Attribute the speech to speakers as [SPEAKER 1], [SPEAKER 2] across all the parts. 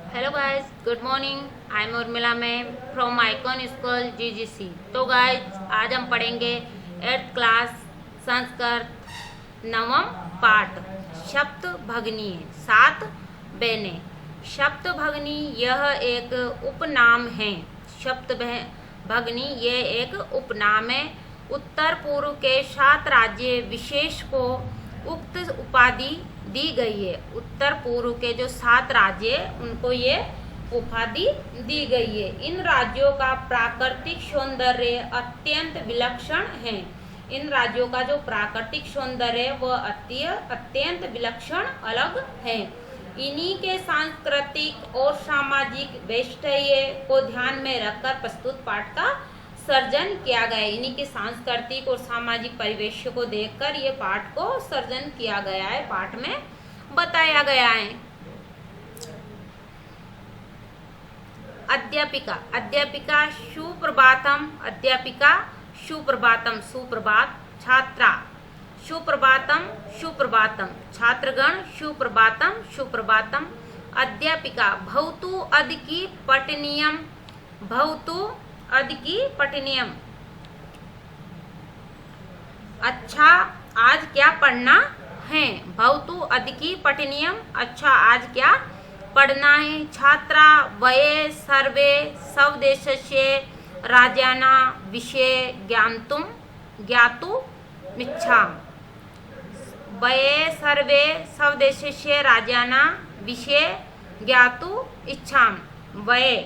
[SPEAKER 1] Hello guys, good morning. I am Urmila ma'am from icon school GGC. तो guys, आज हम पढ़ेंगे 8th क्लास संस्कृत नवम पाठ शब्द भगनी, 7 बहने। शब्द भगनी यह एक उपनाम है। शब्द भगनी यह एक उपनाम है। उत्तर पूर्व के 7 राज्य विशेष को उक्त उपाधि दी गई है। उत्तर पूर्व के जो 7 राज्य उनको ये उपाधि दी गई है। इन राज्यों का प्राकृतिक सौंदर्य अत्यंत विलक्षण है। इन राज्यों का जो प्राकृतिक सौंदर्य है वह अत्यंत विलक्षण अलग है। इन्हीं के सांस्कृतिक और सामाजिक वैशिष्ट्य को ध्यान में रखकर प्रस्तुत पाठ का सर्जन किया गया है। इन्हीं के सांस्कृतिक और सामाजिक परिवेश को देखकर ये पाठ को सर्जन किया गया है, पाठ में बताया गया है। अध्यापिका। अध्यापिका सुप्रभातम। अध्यापिका सुप्रभातम, सुप्रभात। छात्रा सुप्रभातम, सुप्रभातम। छात्रगण सुप्रभातम, सुप्रभातम। अध्यापिका भवतु अद्य पठनीयम। भवतु अद्य पठनीयम। अच्छा, आज क्या पढ़ना है। भवतु अद्य पठनीयम। अच्छा, आज क्या पढ़ना है। छात्रा वये सर्वे स्वदेशस्य राज्यानां विषये ज्ञातुमिच्छामि। वये सर्वे स्वदेशस्य राज्यानां विषये ज्ञातुम् इच्छामि। वये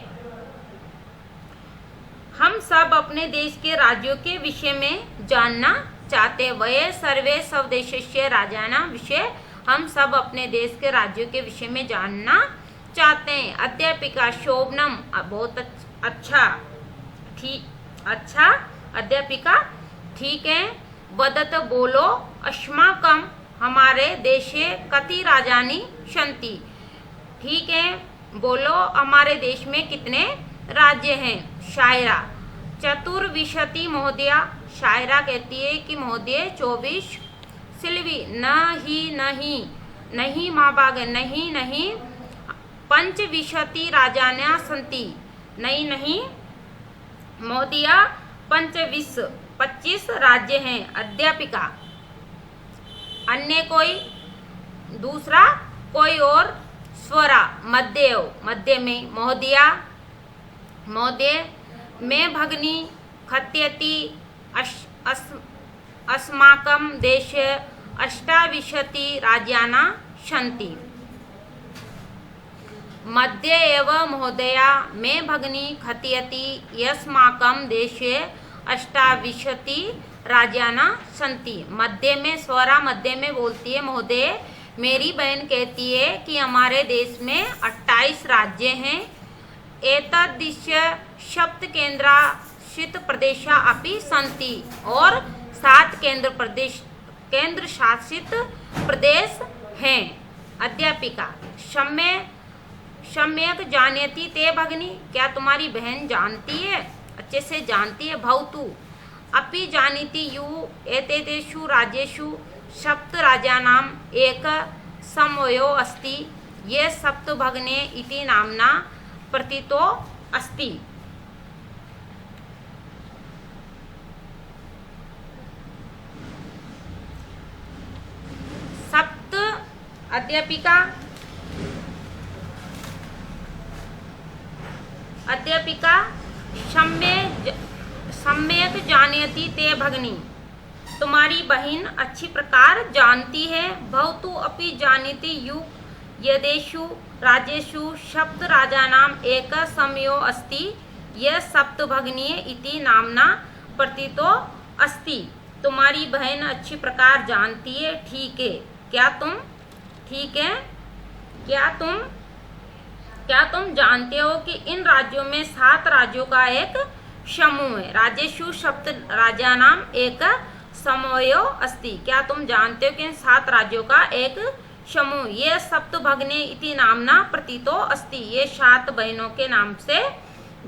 [SPEAKER 1] हम सब अपने देश के राज्यों के विषय में जानना चाहते हैं। वये सर्वे स्वदेशस्य राज्यानां विषये, हम सब अपने देश के राज्यों के विषय में जानना चाहते हैं। अध्यापिका शोभनम, बहुत अच्छा, ठीक, अच्छा। अध्यापिका ठीक है। वदत बोलो, अस्माकं, हमारे देशे कति राज्यानि सन्ति। ठीक है, बोलो हमारे देश में कितने राज्य हैं। शायरा चतुर्विंशति महोदया। शायरा कहती है कि महोदय 24। सिल्वी नहीं, नहीं माँ बाग, नहीं नहीं। पंचविंशति राज्यानि सन्ति। नहीं महोदया 25 राज्य हैं। अध्यापिका अन्य कोई, दूसरा कोई और। स्वरा मध्य में। महोदया महोदय मैं भगनी खत्यति अस्माकं देशे 28 राज्यानि सन्ति। मध्य एव महोदया मैं भगनी खत्यति अस्माकं देशे 28 राज्यानि सन्ति। मध्य में, स्वरा मध्य में बोलती है, महोदय मेरी बहन कहती है कि हमारे देश में 28 राज्य हैं। एतदृश्य सप्त केन्द्रशासित प्रदेशा अपि सन्ति, और 7 केंद्र शासित प्रदेश हैं। अध्यापिका सम्यक जानाति ते भगिनी, क्या तुम्हारी बहन जानती है, अच्छे से जानती है। भवतु अपि जानाति यु एतेषु राज्येषु 7 राज्यानाम् एक समयो अस्ति। ये सप्त भगने इति नाम्ना प्रतीतो अस्ति। सप्त। अध्यापिका सम्यक जानाति ते भगिनी, तुम्हारी बहन अच्छी प्रकार जानती है। भवतु अपि जानाति यु यदेषु राज्येषु 7 राज्यानाम् एक समयो अस्ति। यह सप्त भगिनी इति नाम्ना प्रतीतो अस्ति। तुम्हारी बहन अच्छी प्रकार जानती है। ठीक है, क्या तुम, ठीक है, क्या तुम जानते हो कि इन राज्यों में 7 राज्यों का एक समूह है। राज्येषु 7 राज्यानाम् एक समयो अस्ति। क्या तुम जानते हो कि इन 7 राज्यों का एक समूह, ये सप्त भगने इति नामना प्रतीतो अस्ति। ये 7 बहनों के नाम से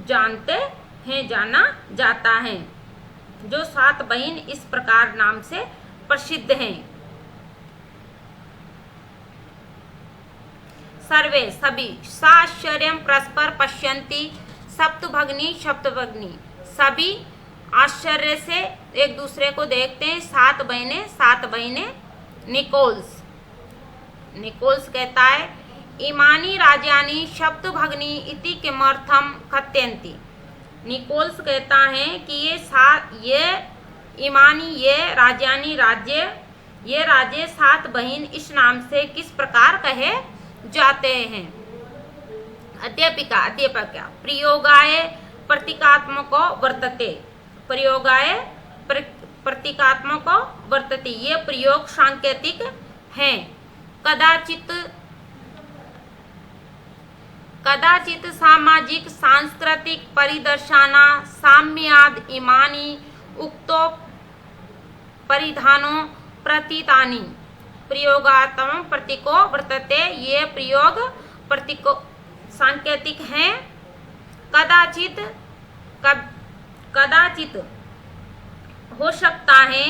[SPEAKER 1] जानते हैं, जाना जाता है। जो 7 बहन इस प्रकार नाम से प्रसिद्ध हैं। सर्वे सभी, साश्चर्यम परस्पर पश्यन्ति, सप्तभगिनी सप्तभगिनी, सभी आश्चर्य से एक दूसरे को देखते हैं। सात बहनें। निकोल्स कहता है इमानी राज्यानि सप्तभगिनी इति किमर्थम कथयन्ति। निकोल्स कहता है कि ये इमानी, ये राज्यानि राज्य सात बहन इस नाम से किस प्रकार कहे जाते हैं। अध्यापिका प्रयोगाय प्रतीकात्मको वर्तते। प्रतीकात्मको वर्तते, ये प्रयोग सांकेतिक हैं। कदाचित सामाजिक सांस्कृतिक परिदर्शना साम्याद इमानी उक्तो परिधानो प्रतीतानि प्रयोगात्मक प्रतीको वर्तते। ये प्रयोग प्रतीको सांकेतिक हैं। कदाचित हो सकता है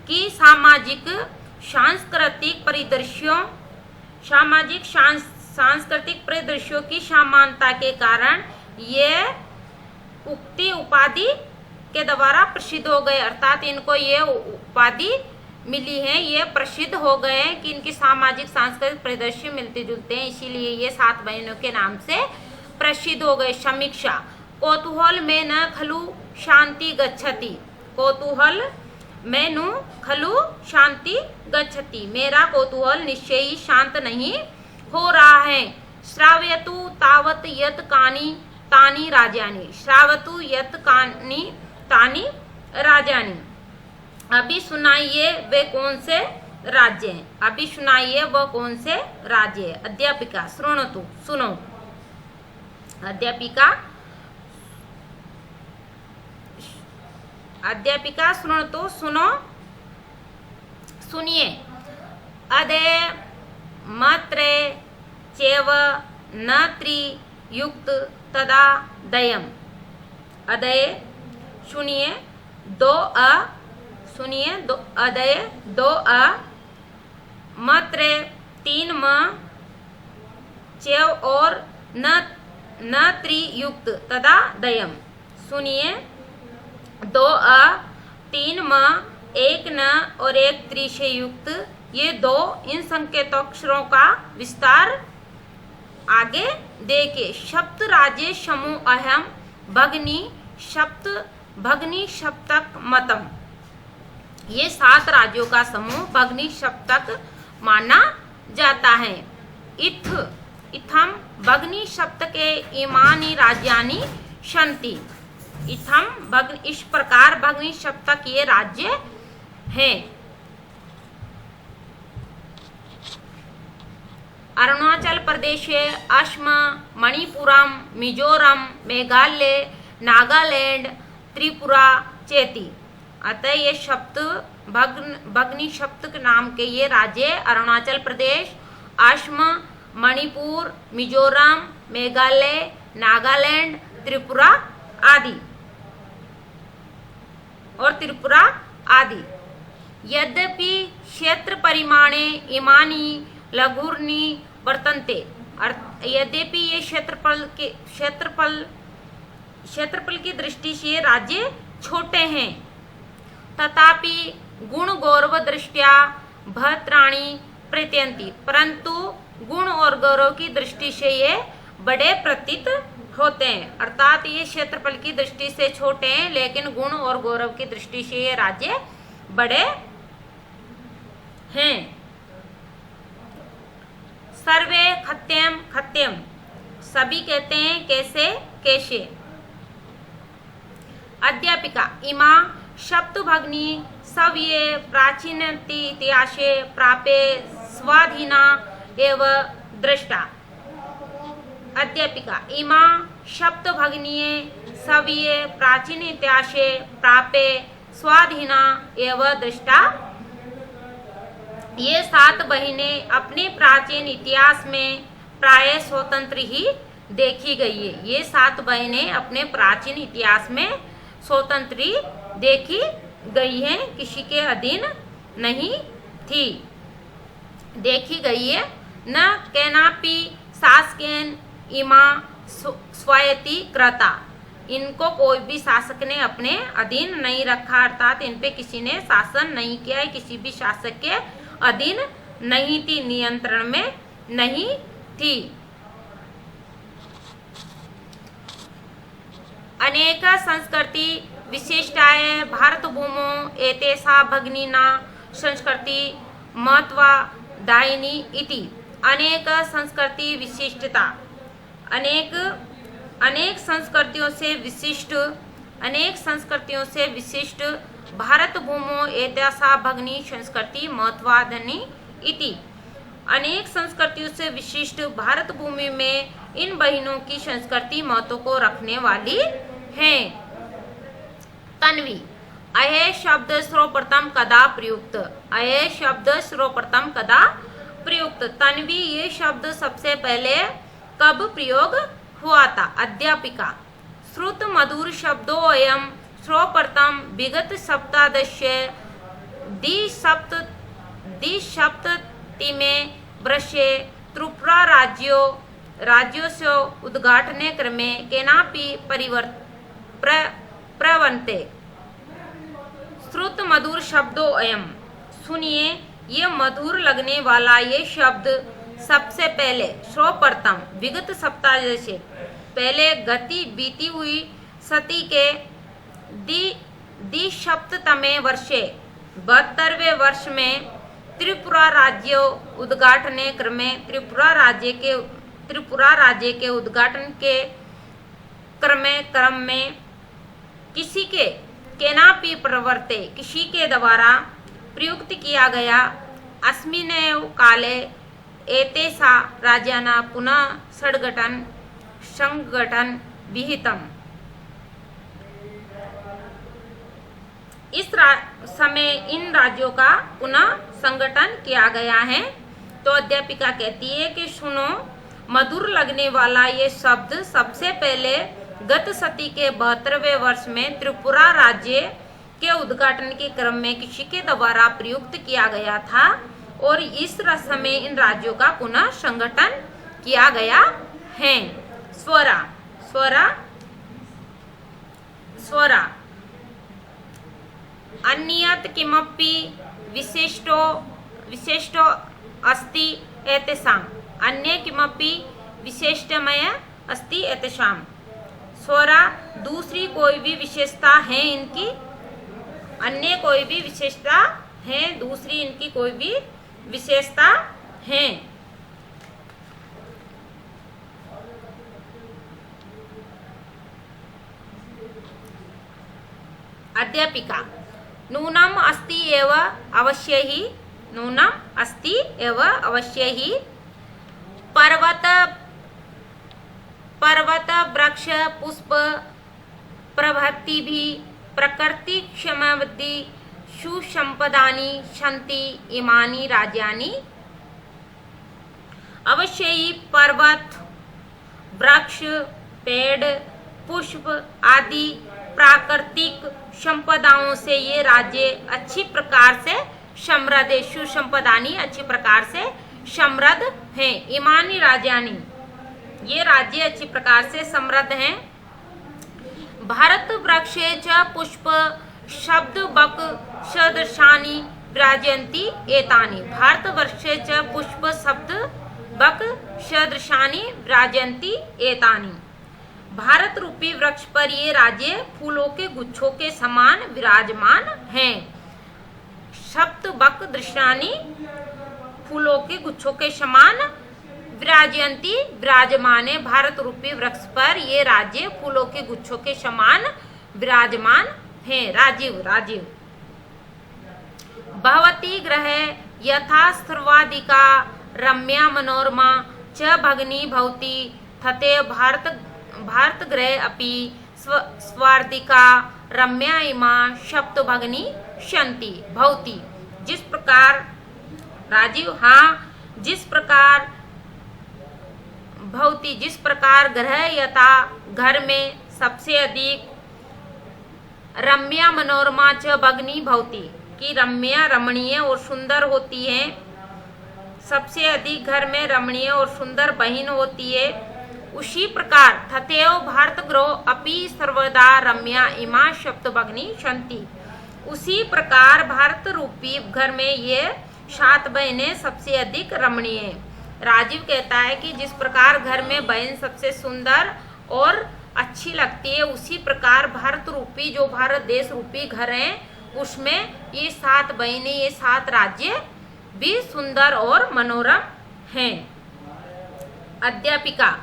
[SPEAKER 1] कि सामाजिक सांस्कृतिक परिदृश्यों की समानता के कारण ये उक्ति उपाधि के द्वारा प्रसिद्ध हो गए, अर्थात इनको ये उपाधि मिली है, ये प्रसिद्ध हो गए हैं कि इनकी सामाजिक सांस्कृतिक परिदृश्य मिलते जुलते हैं, इसीलिए ये सात बहनों के नाम से प्रसिद्ध हो गए। समीक्षा कौतूहल में न खलु शांति गच्छति। कौतूहल में नु खलु शांति गच्छति, मेरा कौतूहल निश्चय ही शांत नहीं हो रहा है। श्रावयतु तावत यत कानि तानि राज्यानि। श्रावतु यत कानि तानि राज्यानि। अभी सुनाइए वे कौन से राज्य हैं। अभी सुनाइए वह कौन से राज्य है। अध्यापिका शृणोतु, सुनो। अध्यापिका शृणोतु, सुनो, सुनिए। अदे मात्रे चैव न त्रि युक्त तदा दयम। अदय सुनिए, दो अ, सुनिए, दो अदय, दो अ, मात्रे तीन म, चैव और न त्रि युक्त तदा दयम। सुनिए, दो अ, तीन म, एक न और एक त्रि से युक्त, ये दो इन संकेताक्षरों का विस्तार आगे देखे। सप्त राज्य समूह अहम भगनी सप्तक मतम। ये सात राज्यों का समूह भगनी सप्तक माना जाता है। इत्थम भगनी सप्तके इमानि राज्यानि सन्ति। इस प्रकार भगनी सप्तक ये राज्य हैं। अरुणाचल प्रदेश, असम, मणिपुरम, मिजोरम, मेघालय, नागालैंड, त्रिपुरा चेती। अतः ये शब्द भगनी सप्तक नाम के ये राज्य अरुणाचल प्रदेश, असम, मणिपुर, मिजोरम, मेघालय, नागालैंड, त्रिपुरा आदि। यद्यपि क्षेत्र परिमाणे इमानी लघुर्नी वर्तन्ते। यद्यपि ये क्षेत्रफल की दृष्टि से ये राज्य छोटे हैं, तथापि गुण गौरव दृष्टिया भद्राणी प्रत्यंती। परंतु गुण और गौरव की दृष्टि से ये बड़े प्रतीत होते हैं। अर्थात ये क्षेत्रफल की दृष्टि से छोटे हैं, लेकिन गुण और गौरव की दृष्टि से ये राज्य बड़े हैं। सर्वे खत्यम, सभी कहते हैं कैसे। अध्यापिका इमा सप्तभगिनी सव्ये प्राचीन इतिहासे प्रापे स्वाधीना एव दृष्टा। अध्यापिका इमा सप्तभगिनी सव्ये प्राचीन इतिहासे प्रापे स्वाधीना एव दृष्टा। ये सात बहनें अपने प्राचीन इतिहास में प्राय स्वतंत्र ही देखी गई है। ये सात बहनें अपने प्राचीन इतिहास में स्वतंत्र ही देखी गई हैं, किसी के अधीन नहीं थी, देखी गई है। न केनापि शासकेन इमा स्वायत्ती कृता, इनको कोई भी शासक ने अपने अधीन नहीं रखा, अर्थात इन पे किसी ने शासन नहीं किया है, किसी भी शासक के अधीन नहीं थी, नियंत्रण में नहीं थी। अनेक संस्कृति विशिष्टाय भारत भूमो एतेषा भगिनीना संस्कृति महत्वदायिनी इति। अनेक संस्कृति विशिष्टता, अनेक संस्कृतियों से विशिष्ट भारत भूमो एतेषा भगिनी संस्कृति महत्वदायिनी इति। अनेक संस्कृतियों से विशिष्ट भारत भूमि में इन बहनों की संस्कृति महत्व को रखने वाली है। तन्वी, अय शब्द सर्वप्रथम कदा प्रयुक्त? अय शब्द सर्वप्रथम कदा प्रयुक्त? तन्वी ये शब्द सबसे पहले कब प्रयोग हुआ था? अध्यापिका, श्रुत मधुर शब्दों अयम सर्वप्रथम विगत सप्तादशे द्विसप्ततिमे वर्षे त्रिपुरा राज्यों से उद्घाटने क्रमे केनापि प्रवर्ते। श्रुत मधुर शब्दों अयम, सुनिए ये मधुर लगने वाला ये शब्द सबसे पहले सर्वप्रथम विगत सप्ताह से पहले बीती हुई सदी के द्विसप्ततमे वर्षे 72वें वर्ष में त्रिपुरा राज्य उद्घाटने क्रमे त्रिपुरा राज्य के उद्घाटन के क्रम में किसी के केनापि प्रवर्ते, किसी के द्वारा प्रयुक्त किया गया। अस्मिन्नेव काले एतेषा राज्यानां पुनः संगठन विहितम्। इस समय इन राज्यों का पुनः संगठन किया गया है। तो अध्यापिका कहती है कि सुनो, मधुर लगने वाला ये शब्द सबसे पहले गत सदी के 72वें वर्ष में त्रिपुरा राज्य के उद्घाटन के क्रम में किसी के द्वारा प्रयुक्त किया गया था और इस समय इन राज्यों का पुनः संगठन किया गया है। स्वरा अन्यत् किमपि विशिष्टो अस्ति एतेषाम्, अन्य किमपि विशिष्टमय अस्ति एतेषाम्। स्वरा दूसरी कोई भी विशेषता है इनकी, अन्य कोई भी विशेषता है, दूसरी इनकी कोई भी विशेषता है। अध्यापिका, नूनम अस्ति एव अवश्य ही, नूनम अस्ति एव अवश्य ही। पर्वत वृक्ष पुष्प प्रभृति भी प्रकृति क्षमवती सुसंपदानि सन्ति इमानि राज्यानि। अवश्य ही पर्वत वृक्ष पेड़ पुष्प आदि प्राकृतिक संपदाओं से ये राज्य अच्छी प्रकार से समृद्ध है। सुसंपदानी अच्छी प्रकार से समृद्ध हैं। इमानी राज्यानि, ये राज्य अच्छी प्रकार से समृद्ध हैं। भारत वृक्षे च पुष्प शब्द बक सदृशानि विराजन्ति एतानि। भारत वृक्षे च पुष्प शब्द बक सदृशानि विराजन्ति एतानि। भारत रूपी वृक्ष पर ये राज्य फूलों के गुच्छों के समान विराजमान हैं। सप्त बक दृश्यानि, फूलों के गुच्छों के समान विराजयंती, विराजमान है। भारत रूपी वृक्ष पर ये राज्य फूलों के गुच्छों के समान विराजमान है। राजीव भवती ग्रह यथा सर्वाधिका रम्या मनोरमा च भगिनी भवती तथे भारत ग्रह अपि स्वार्थिका रम्या इमा सप्त भगिनी शंति भवती। जिस प्रकार राजीव, हाँ, जिस प्रकार भवती, जिस प्रकार ग्रह यथा घर में सबसे अधिक रम्या मनोरमा च भगिनी भवती की रम्या रमणीय और सुंदर होती है, सबसे अधिक घर में रमणीय और सुंदर बहन होती है, उसी प्रकार तथैव भारत गृह अपि सर्वदा रम्या इमा शब्द भगनी शंति। उसी प्रकार भारत रूपी घर में ये 7 बहनें सबसे अधिक रमणीय है। राजीव कहता है कि जिस प्रकार घर में बहन सबसे सुंदर और अच्छी लगती है, उसी प्रकार भारत रूपी जो भारत देश रूपी घर है उसमें ये 7 बहनें, ये 7 राज्य भी सुंदर और मनोरम हैं। अध्यापिका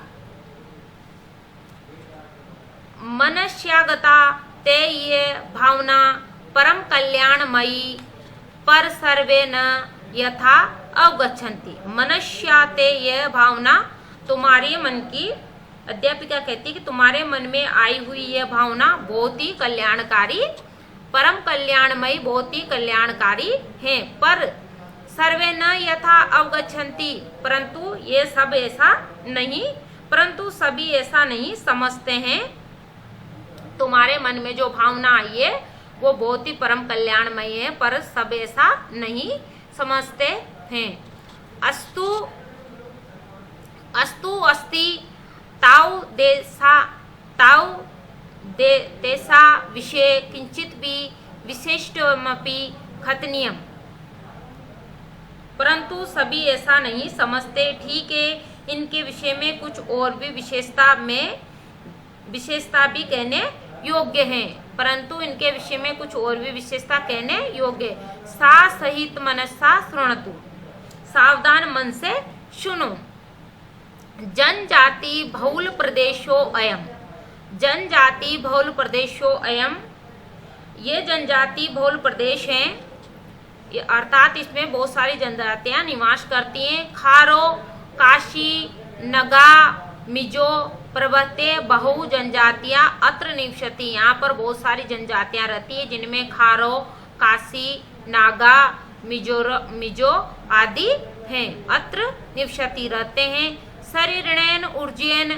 [SPEAKER 1] मनस्यागता ते ये भावना परम कल्याणमयी पर सर्वे न यथा अवगच्छन्ति। मनस्याते यह भावना, तुम्हारे मन की, अध्यापिका कहती है कि तुम्हारे मन में आई हुई यह भावना बहुत ही कल्याणकारी, परम कल्याणमयी, बहुत ही कल्याणकारी है। पर सर्वे न यथा अवगच्छन्ति, परंतु ये सब ऐसा नहीं, परंतु सभी ऐसा नहीं समझते हैं। तुम्हारे मन में जो भावना आई है वो बहुत ही परम कल्याणमयी है, पर सब ऐसा नहीं समझते हैं। अस्तु अस्तु अस्ति ताउ देशा विषय किंचित भी विशिष्टमपि कथनीयम, परंतु सभी ऐसा नहीं समझते। ठीक है, इनके विषय में कुछ और भी विशेषता भी कहने योग्य हैं, परंतु इनके विषय में कुछ और भी विशेषता कहने योग्य। सा सहित मनसा शृणतु, सावधान मन से सुनो। जनजाति बहुल प्रदेशो अयम, जनजाति बहुल प्रदेशो अयम, ये जनजाति बहुल प्रदेश हैं, अर्थात इसमें बहुत सारी जनजातियां निवास करती हैं। खारो, काशी, नगा, मिजो प्रभृति बहु जनजातियां अत्र निवसति, यहाँ पर बहुत सारी जनजातियां रहती है, जिनमें खारो, काशी, नागा, मिजो आदि हैं, अत्र निवसति रहते हैं। शरीरेण ऊर्जेन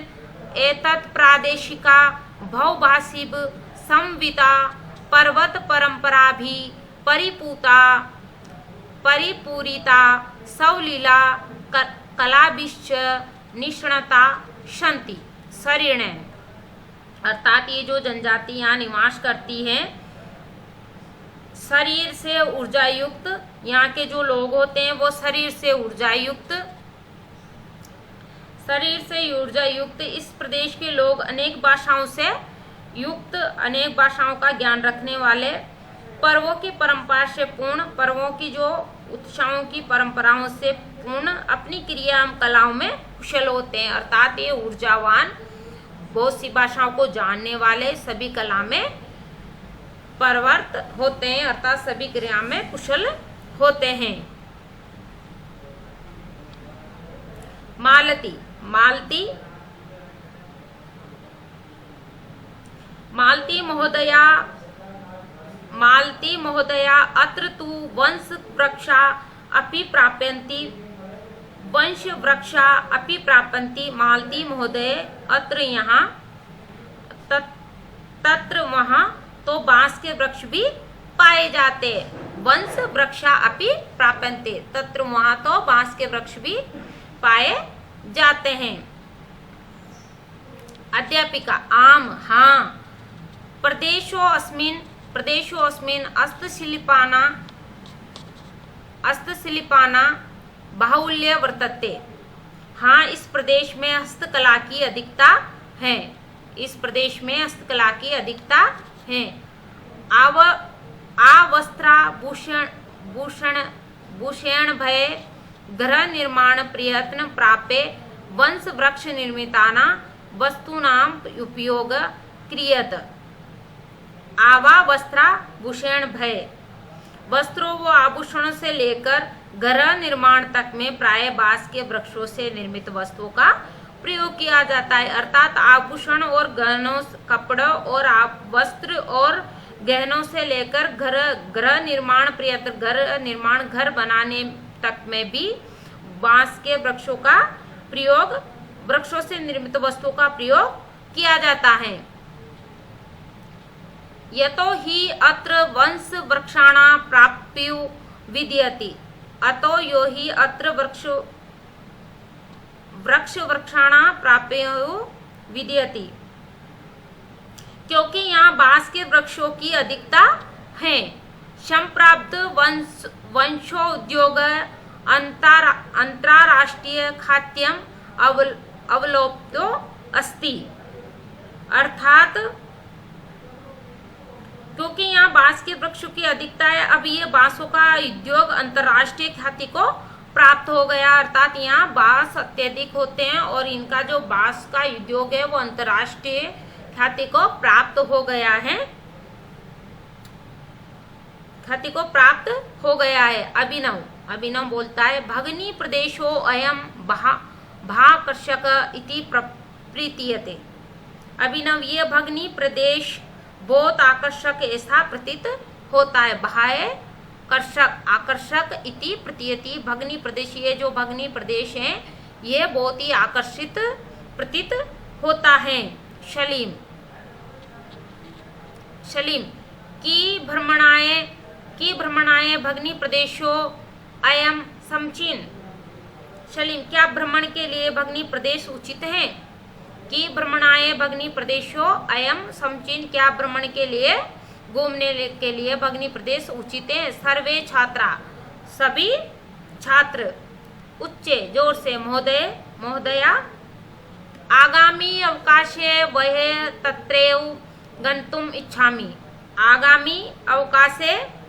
[SPEAKER 1] एतत् प्रादेशिका बहुभाषिब संविता पर्वत परंपरा भी परिपूरिता सवलीला कलाभिश्च निष्णता शंति। शरीर, अर्थात ये जो जनजाति यहाँ निवास करती हैं, शरीर से ऊर्जा युक्त, यहाँ के जो लोग होते हैं वो शरीर से ऊर्जा युक्त इस प्रदेश के लोग अनेक भाषाओं से युक्त, अनेक भाषाओं का ज्ञान रखने वाले, पर्वों की परंपरा से पूर्ण, पर्वों की जो उत्सवों की परंपराओं से पूर्ण, अपनी क्रिया कलाओं में कुशल होते हैं। अर्थात ये ऊर्जावान, बहुत सी भाषाओं को जानने वाले, सभी कला में परवर्त होते हैं, अर्थात सभी क्रिया में कुशल होते हैं। मालती महोदया अत्र तु वंश वृक्षा अपि प्राप्यन्ति। मालती महोदय अत्र यहाँ तत्र वहाँ तो बांस के वृक्ष भी पाए जाते। वंश वृक्षा अपि प्राप्यन्ते, तत्र वहाँ तो बांस के वृक्ष भी पाए जाते हैं। अध्यापिका आम, हाँ, प्रदेशोऽस्मिन् हस्तशिल्पाना बाहुल्य वर्तते। हाँ, इस प्रदेश में हस्तकला की अधिकता है, इस प्रदेश में हस्तकला की अधिकता है। भूषण भय गृह निर्माण प्रयत्न प्राप्य वंश वृक्ष निर्मिताना वस्तूनां उपयोग क्रियत। वस्त्राभूषण भय, वस्त्रों व आभूषणों से लेकर गृह निर्माण तक में प्राय बांस के वृक्षों से निर्मित वस्तुओं का प्रयोग किया जाता है। अर्थात आभूषण और गहनों, कपड़ों और वस्त्र और गहनों से लेकर गृह निर्माण प्रयत्न, घर निर्माण, घर बनाने तक में भी बांस के वृक्षों का प्रयोग, वृक्षों से निर्मित वस्तुओं का प्रयोग किया जाता है। यतो हि अत्र वंश वृक्षाणां प्राप्तिः विद्यते, अतो यो हि अत्र वृक्षाणा प्राप्यो विद्यति, क्योंकि यहाँ बांस के वृक्षों की अधिकता है। संप्राप्त वंशोद्योग अंतरराष्ट्रीय खाद्यम अवलोप्तो अस्ति, अर्थात क्योंकि यहाँ बांस के वृक्षों की अधिकता है, अब ये बांसों का उद्योग अंतरराष्ट्रीय ख्याति को प्राप्त हो गया, अर्थात यहाँ बांस अत्यधिक होते हैं और इनका जो बांस का उद्योग है वो अंतरराष्ट्रीय ख्याति को प्राप्त हो गया है, ख्याति को प्राप्त हो गया है। अभिनव बोलता है भगनी प्रदेशो अयम भाकर्षक इति प्रतीयते। अभिनव ये भगनी प्रदेश बहुत आकर्षक ऐसा प्रतीत होता है। भाय कर्षक आकर्षक इति प्रतीयति, भगनी प्रदेश, ये जो भगनी प्रदेश है ये बहुत ही आकर्षित प्रतीत होता है। शलीम की भ्रमणाय भगनी प्रदेशो अयम समीचीन। शलीम क्या भ्रमण के लिए भगनी प्रदेश उचित है? कि भ्रमणाय भगनी प्रदेशो अयम समीचीन, क्या भ्रमण के लिए घूमने के लिए भगनी प्रदेश उचित है। सर्वे छात्रा सभी छात्र, उच्चे जोर से महोदया, आगामी अवकाशे वह तत्रैव गंतुम इच्छामि, आगामी अवकाशे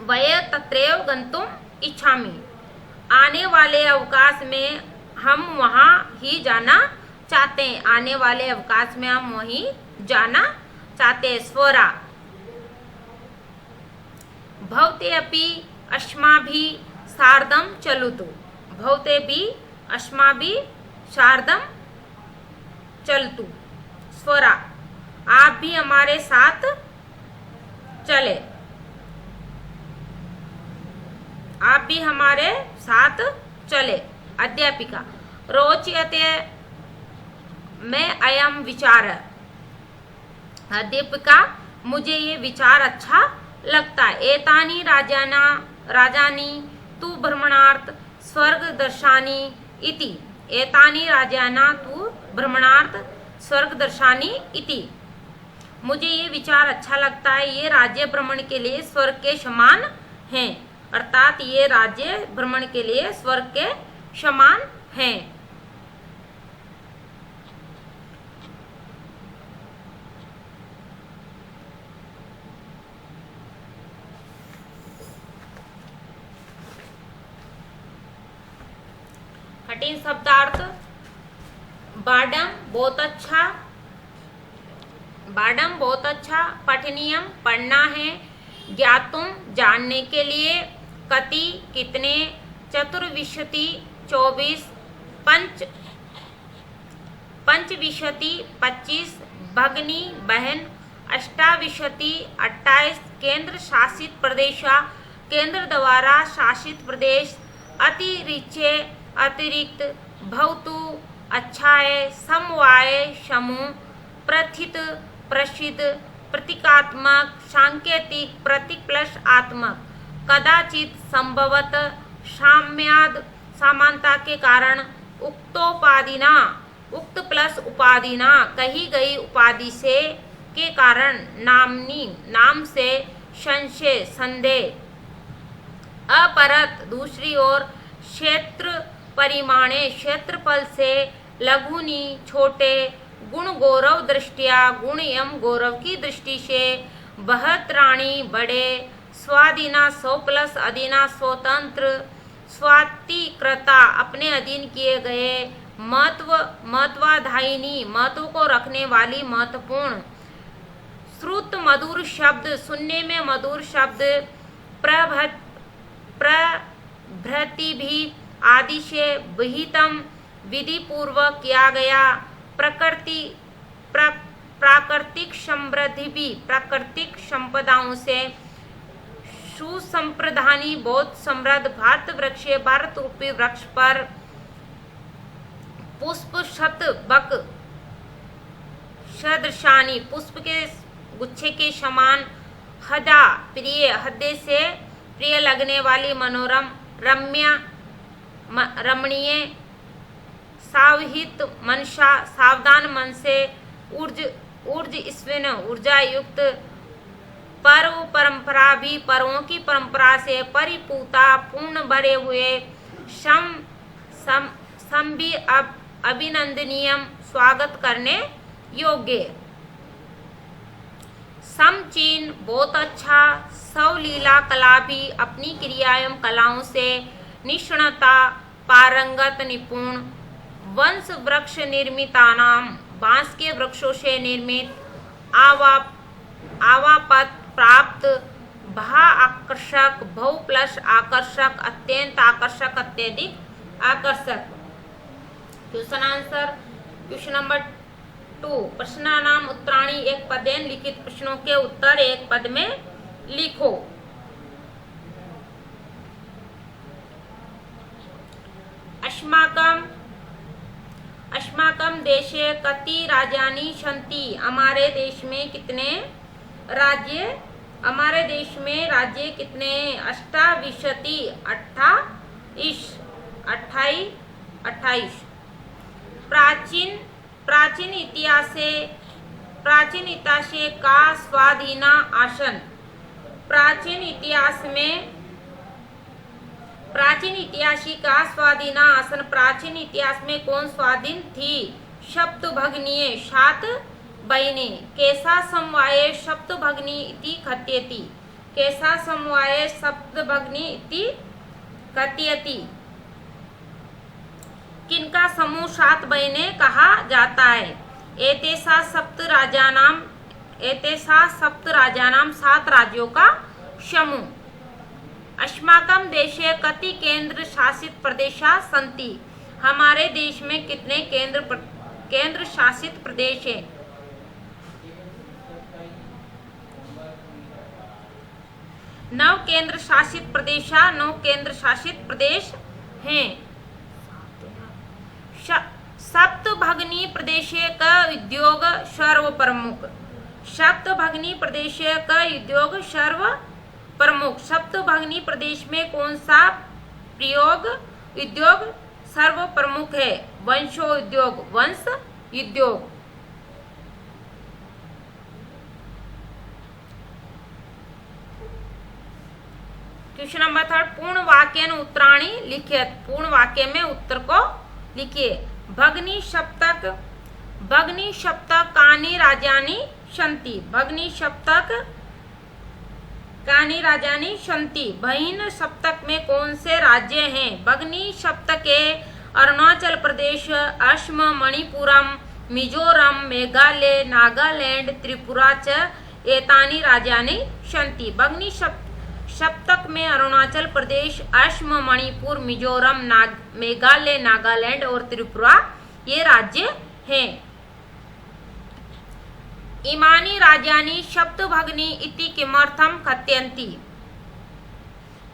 [SPEAKER 1] वह तत्रैव गंतुम इच्छामि, आने वाले अवकाश में हम वहाँ ही जाना चाहते हैं, आने वाले अवकाश में हम वहीं जाना चाहते हैं। स्वरा भवते अपि अस्माभिः सार्धं चलतु, भवते भी अस्माभिः सार्धं चलतु। स्वरा आप भी हमारे साथ चले, आप भी हमारे साथ चले। अध्यापिका रोचते मैं अयम विचार, अध्यापिका मुझे ये विचार अच्छा लगता है। एतानी राजानी तु भ्रमणार्थ स्वर्ग दर्शानी इति, एतानी राजाना तु भ्रमणार्थ स्वर्ग दर्शानी इति, मुझे ये विचार अच्छा लगता है, ये राज्य भ्रमण के लिए स्वर्ग के समान हैं, अर्थात ये राज्य भ्रमण के लिए स्वर्ग के समान हैं। कठिन शब्दार्थ बाडम बहुत अच्छा, बाडम बहुत अच्छा, पठनीयम पढ़ना है, ज्ञातुम जानने के लिए, कति कितने, चतुर्विंशति 24, पंचविंशति 25, भगनी बहन, अष्टाविंशति 28, केंद्र शासित प्रदेश, केंद्र द्वारा शासित प्रदेश, अतिरिचे अतिरिक्त, भवतु अच्छा है, समवाय समूह, प्रथित प्रसिद्ध, प्रतीकात्मक, सांकेतिक, प्रतीक प्लस आत्मक, कदाचित, संभवत, साम्याद समानता के कारण, उक्तोपाधिना उक्त प्लस उपाधिना कही गई उपाधि से के कारण, नामनी नाम से, संशय संदेह, अपरत दूसरी ओर, क्षेत्र परिमाणे क्षेत्रफल से, लघुनी छोटे, गुण गौरव दृष्टिया गुण एवं गौरव की दृष्टि से, बहत्राणी बड़े, स्वाधीना 100 प्लस अधीना स्वतंत्र, स्वातिकृता अपने अधीन किए गए, महत्वाधायिनी महत्व को रखने वाली महत्वपूर्ण, श्रुत मधुर शब्द सुनने में मधुर शब्द, प्रभृति भी आदि से विहितम विधि पूर्वक किया गया, प्राकृतिक समृद्धि भी प्राकृतिक संपदाओं से, सुसंप्रधानी बहुत समृद्ध, भारत वृक्ष भारत रूपी वृक्ष पर, पुष्प शतबक सदृशानी पुष्प के गुच्छे के समान, हदा प्रिय हदे से प्रिय लगने वाली, मनोरम, रमणीय, सावहित मनसा, सावधान मन से, ऊर्जा ऊर्जा युक्त, पर्व परंपरा भी पर्वों की परंपरा से परिपूता, पूर्ण भरे हुए, भी अभिनंदनीय, स्वागत करने योग्य, समचीन बहुत अच्छा, सवलीला कला भी अपनी क्रिया एवं कलाओं से निष्णता, पारंगत, निपुण, वंश वृक्ष निर्मितानाम, बांस के वृक्षों से निर्मित, आवापत प्राप्त, भा आकर्षक, भव प्लस आकर्षक, अत्यंत आकर्षक, अत्यधिक आकर्षक। क्वेश्चन आंसर, क्वेश्चन नंबर 2, प्रश्नानाम उत्तराणि एक पदेन, लिखित प्रश्नों के उत्तर एक पद में लिखो। अस्माकं देशे कति राज्यानि सन्ति, हमारे देश में कितने राज्य, हमारे देश में राज्य कितने, अष्टाविंशति, 28। प्राचीन इतिहासे का स्वाधीन आसन, प्राचीन इतिहासी का स्वाधीन आसन, प्राचीन इतिहास में कौन स्वाधीन थी, सप्तभगिनी, 7 बहने, कैसा समवाय सप्तभगिनी इति कथयति, कैसा समवाय सप्तभगिनी इति कथयति, किनका समूह 7 बहने कहा जाता है, एतेषा सप्त राजानाम 7 राज्यों का समूह। अस्माकं देशे कति केंद्र शासित प्रदेशा सन्ति, हमारे देश में कितने केंद्र शासित प्रदेश है, 9 केंद्र शासित प्रदेशा, 9 केंद्र शासित प्रदेश हैं। सप्तभगिनी प्रदेश का उद्योग सर्व प्रमुख, सप्तभगिनी प्रदेश का उद्योग सर्व प्रमुख, सप्तभगिनी प्रदेश में कौन सा उद्योग सर्व प्रमुख है, वंशो उद्योग, वंश उद्योग। क्वेश्चन नंबर 3, पूर्ण वाक्यन उत्तराणि लिखित, पूर्ण वाक्य में उत्तर को लिखिए। भगिनी सप्तक कानि राज्यानि सन्ति, भगिनी सप्तक कानि राज्यानि सन्ति, बहिन सप्तक में कौन से राज्य हैं, भगिनी सप्तक के अरुणाचल प्रदेश, असम, मणिपुरम, मिजोरम, मेघालय, नागालैंड, त्रिपुरा च एतानि राज्यानि सन्ति। भगिनी सप्तक में अरुणाचल प्रदेश, असम, मणिपुर, मिजोरम, मेघालय, नागालैंड और त्रिपुरा ये राज्य हैं। इमानि राज्यानि सप्तभगिनी इति किमर्थं कथयन्ति,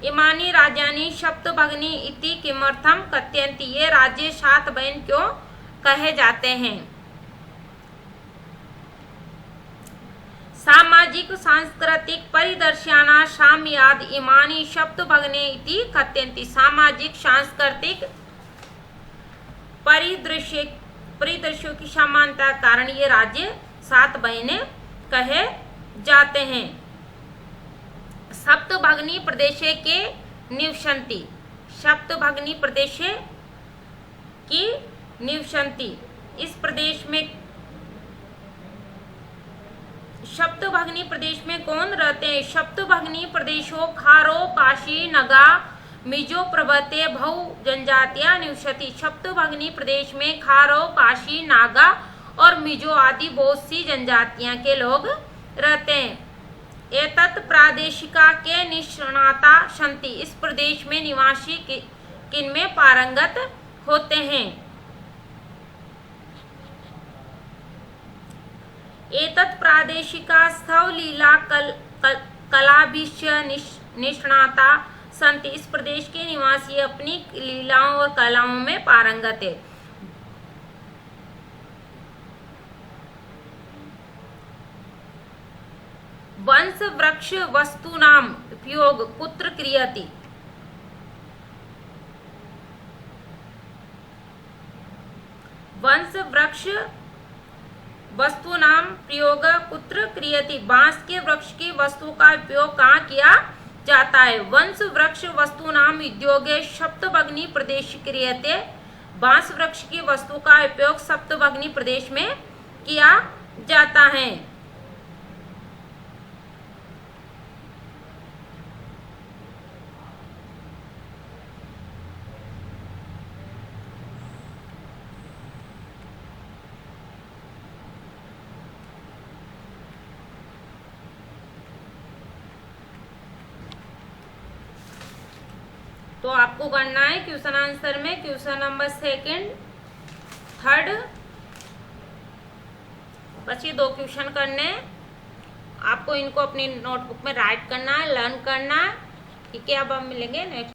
[SPEAKER 1] इमानि राज्यानि सप्तभगिनी इति किमर्थं कथयन्ति, ये राज्य 7 बहन क्यों कहे जाते हैं। सामाजिक सांस्कृतिक परिदर्शना साम्याद इमानि सप्तभगिनी इति कथयन्ति, सामाजिक सांस्कृतिक परिदृश्यों की समानता कारण ये राज्य 7 बहने कहे जाते हैं। सप्तभगिनी प्रदेश के निवसन्ति, सप्तभगिनी प्रदेश की निवसन्ति, इस प्रदेश में सप्तभगिनी प्रदेश में कौन रहते हैं, सप्तभगिनी प्रदेशों खारो, काशी, नगा, मिजो प्रभृति बहु जनजातियां निवसति, सप्तभगिनी प्रदेश में खारो, काशी, नागा और मिजो आदि बहुत सी जनजातियां के लोग रहते हैं। एतत् प्रादेशिका के निष्णाता सन्ति, इस प्रदेश में निवासी किनमें पारंगत होते हैं। एतत् प्रादेशिका स्थवलीला कलाभिश्च निष्णाता सन्ति, इस प्रदेश के निवासी अपनी लीलाओं और कलाओं में पारंगत है। वंश वृक्ष वस्तुनाम, प्रयोग कुत्र क्रियते। वंश वृक्ष वस्तुनाम प्रयोग कुत्र क्रियते। बांस के वृक्ष की वस्तु का उपयोग कहाँ किया जाता है? वंश वृक्ष वस्तुनाम उद्योगे सप्तभग्नि प्रदेश क्रियते। बांस वृक्ष की वस्तु का उपयोग सप्तभग्नि प्रदेश में किया जाता है। तो आपको करना है क्वेश्चन आंसर में क्वेश्चन नंबर 2, 3 बचे 2 क्वेश्चन करने। आपको इनको अपनी नोटबुक में राइट करना है, लर्न करना है। ठीक है, अब हम मिलेंगे नेक्स्ट।